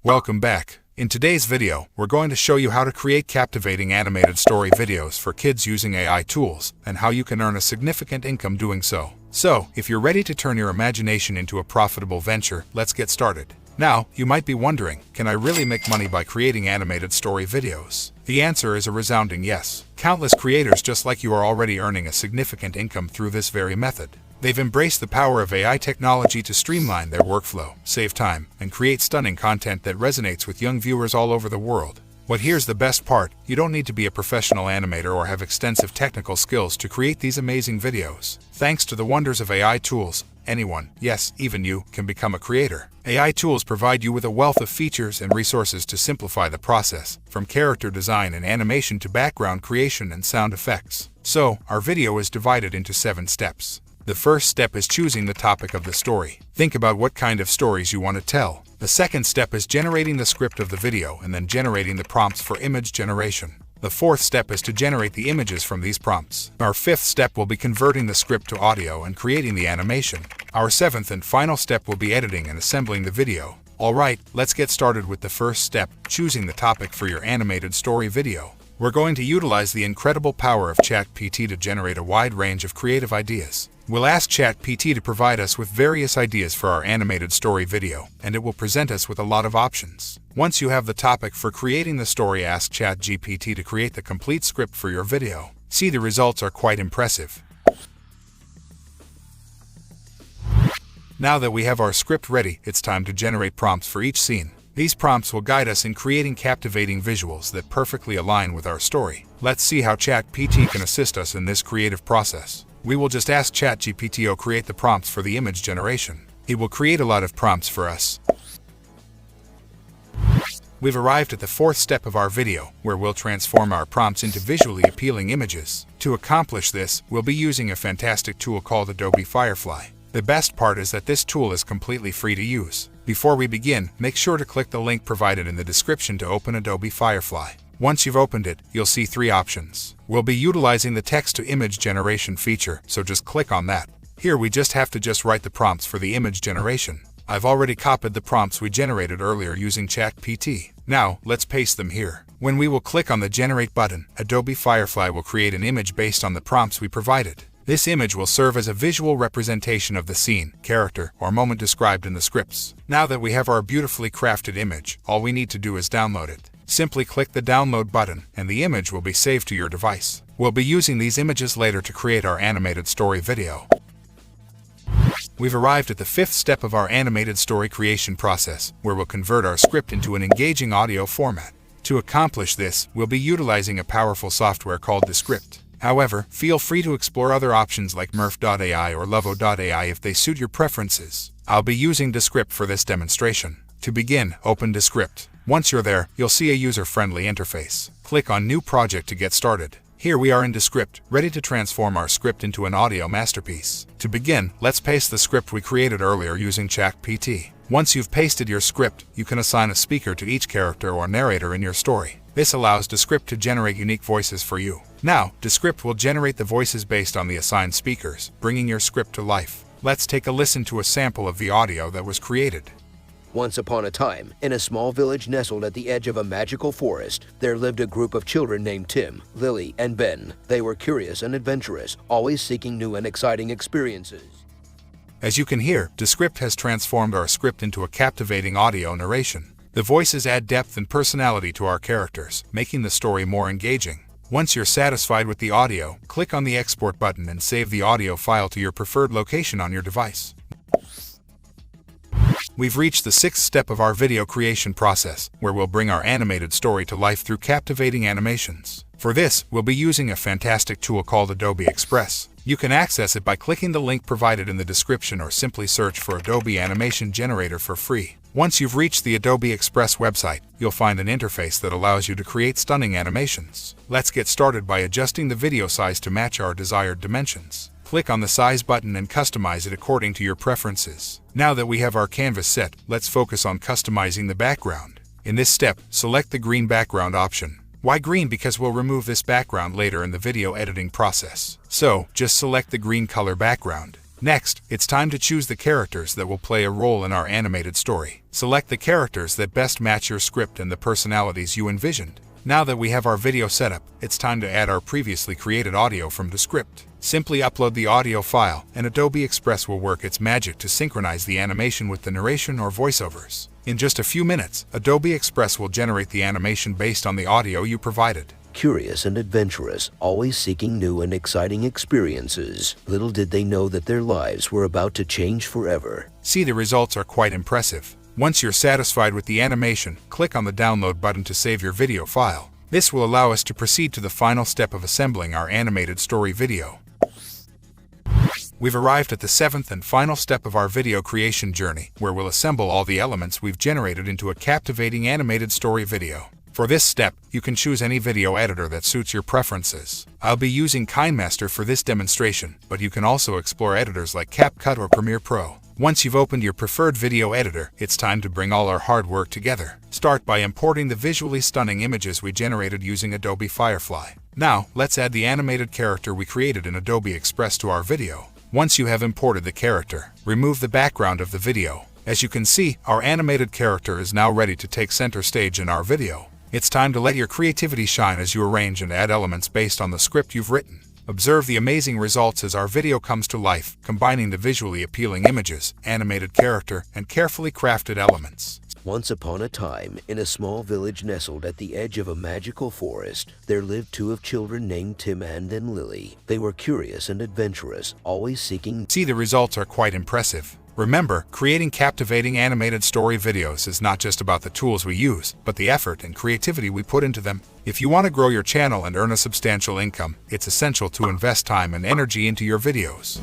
Welcome back. In today's video, we're going to show you how to create captivating animated story videos for kids using AI tools, and how you can earn a significant income doing so. So, if you're ready to turn your imagination into a profitable venture, let's get started. Now, you might be wondering, can I really make money by creating animated story videos? The answer is a resounding yes. Countless creators just like you are already earning a significant income through this very method. They've embraced the power of AI technology to streamline their workflow, save time, and create stunning content that resonates with young viewers all over the world. But here's the best part, you don't need to be a professional animator or have extensive technical skills to create these amazing videos. Thanks to the wonders of AI tools, anyone, yes, even you, can become a creator. AI tools provide you with a wealth of features and resources to simplify the process, from character design and animation to background creation and sound effects. So, our video is divided into 7 steps. The first step is choosing the topic of the story. Think about what kind of stories you want to tell. The second step is generating the script of the video and then generating the prompts for image generation. The fourth step is to generate the images from these prompts. Our fifth step will be converting the script to audio and creating the animation. Our seventh and final step will be editing and assembling the video. Alright, let's get started with the first step, choosing the topic for your animated story video. We're going to utilize the incredible power of ChatGPT to generate a wide range of creative ideas. We'll ask ChatGPT to provide us with various ideas for our animated story video, and it will present us with a lot of options. Once you have the topic for creating the story, ask ChatGPT to create the complete script for your video. See, the results are quite impressive. Now that we have our script ready, it's time to generate prompts for each scene. These prompts will guide us in creating captivating visuals that perfectly align with our story. Let's see how ChatGPT can assist us in this creative process. We will just ask ChatGPT to create the prompts for the image generation. It will create a lot of prompts for us. We've arrived at the fourth step of our video, where we'll transform our prompts into visually appealing images. To accomplish this, we'll be using a fantastic tool called Adobe Firefly. The best part is that this tool is completely free to use. Before we begin, make sure to click the link provided in the description to open Adobe Firefly. Once you've opened it, you'll see 3 options. We'll be utilizing the text-to-image generation feature, so just click on that. Here we just have to write the prompts for the image generation. I've already copied the prompts we generated earlier using ChatGPT. Now, let's paste them here. When we will click on the Generate button, Adobe Firefly will create an image based on the prompts we provided. This image will serve as a visual representation of the scene, character, or moment described in the scripts. Now that we have our beautifully crafted image, all we need to do is download it. Simply click the download button, and the image will be saved to your device. We'll be using these images later to create our animated story video. We've arrived at the 5th step of our animated story creation process, where we'll convert our script into an engaging audio format. To accomplish this, we'll be utilizing a powerful software called Descript. However, feel free to explore other options like Murf.ai or Lovo.ai if they suit your preferences. I'll be using Descript for this demonstration. To begin, open Descript. Once you're there, you'll see a user-friendly interface. Click on New Project to get started. Here we are in Descript, ready to transform our script into an audio masterpiece. To begin, let's paste the script we created earlier using ChatGPT. Once you've pasted your script, you can assign a speaker to each character or narrator in your story. This allows Descript to generate unique voices for you. Now, Descript will generate the voices based on the assigned speakers, bringing your script to life. Let's take a listen to a sample of the audio that was created. Once upon a time, in a small village nestled at the edge of a magical forest, there lived a group of children named Tim, Lily, and Ben. They were curious and adventurous, always seeking new and exciting experiences. As you can hear, Descript has transformed our script into a captivating audio narration. The voices add depth and personality to our characters, making the story more engaging. Once you're satisfied with the audio, click on the Export button and save the audio file to your preferred location on your device. We've reached the 6th step of our video creation process, where we'll bring our animated story to life through captivating animations. For this, we'll be using a fantastic tool called Adobe Express. You can access it by clicking the link provided in the description or simply search for Adobe Animation Generator for free. Once you've reached the Adobe Express website, you'll find an interface that allows you to create stunning animations. Let's get started by adjusting the video size to match our desired dimensions. Click on the Size button and customize it according to your preferences. Now that we have our canvas set, let's focus on customizing the background. In this step, select the green background option. Why green? Because we'll remove this background later in the video editing process. So, just select the green color background. Next, it's time to choose the characters that will play a role in our animated story. Select the characters that best match your script and the personalities you envisioned. Now that we have our video set up, it's time to add our previously created audio from the script. Simply upload the audio file, and Adobe Express will work its magic to synchronize the animation with the narration or voiceovers. In just a few minutes, Adobe Express will generate the animation based on the audio you provided. Curious and adventurous, always seeking new and exciting experiences. Little did they know that their lives were about to change forever. See, the results are quite impressive. Once you're satisfied with the animation, click on the download button to save your video file. This will allow us to proceed to the final step of assembling our animated story video. We've arrived at the 7th and final step of our video creation journey, where we'll assemble all the elements we've generated into a captivating animated story video. For this step, you can choose any video editor that suits your preferences. I'll be using KineMaster for this demonstration, but you can also explore editors like CapCut or Premiere Pro. Once you've opened your preferred video editor, it's time to bring all our hard work together. Start by importing the visually stunning images we generated using Adobe Firefly. Now, let's add the animated character we created in Adobe Express to our video. Once you have imported the character, remove the background of the video. As you can see, our animated character is now ready to take center stage in our video. It's time to let your creativity shine as you arrange and add elements based on the script you've written. Observe the amazing results as our video comes to life, combining the visually appealing images, animated character, and carefully crafted elements. Once upon a time, in a small village nestled at the edge of a magical forest, there lived two children named Tim and Lily. They were curious and adventurous, always seeking. See, the results are quite impressive. Remember, creating captivating animated story videos is not just about the tools we use, but the effort and creativity we put into them. If you want to grow your channel and earn a substantial income, it's essential to invest time and energy into your videos.